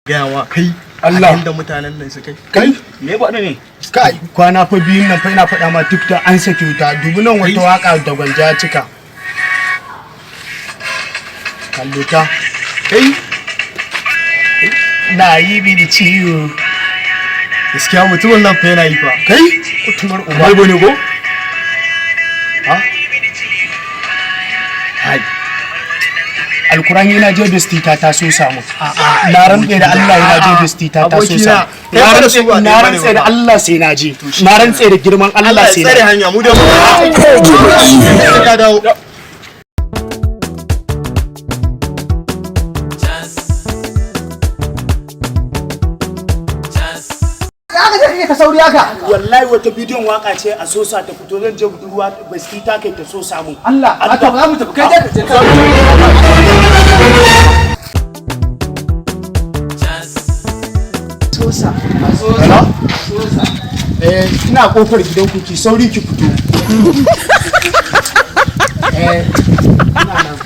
gayawa kai Allah da mutanen nan su kai me ba ne kai kwana fa biyun nan fa ina faɗa ma duk da an sake wuta dubu nan wata waka da gwanja ya cika kallo ta kai na yi mini ciwo gaskiya mutumin nan fa yana yi fa kai kutumar uba bai bane go ha hai alkurani na je bestita ta so samu na rantse da Allah yana je bestita ta so samu na rantse da Allah sai na je na rantse da girman Allah sai na tsare hanya mu da mu ka dawo ka sauri haka wallahi wata bidiyon waka ce a sosa ta fito zan je budurwa bestita kai ta so samu Allah a to za mu tafi kai je ka sosa sosa ina kofar gidanku ki sauri ki fito ina nan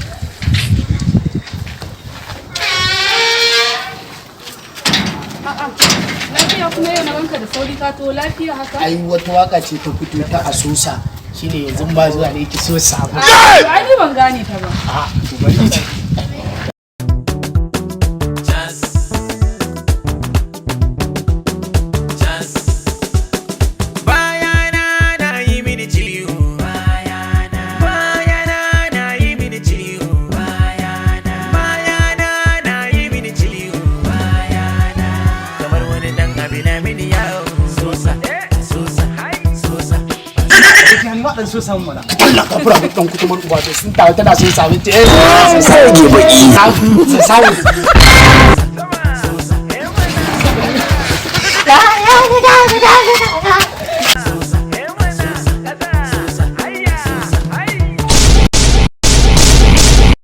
kuma yau na ranka da sauri ka to lafiya haka ai wata waka ce ta fito ta asusa shine yanzu ba zuwa ne ki so samu ai ni ban gane ta ba a to bari ki dan so samu mana Allah ka fura dan kutumar uba sun tawo tana so samu sai ki baki sai samu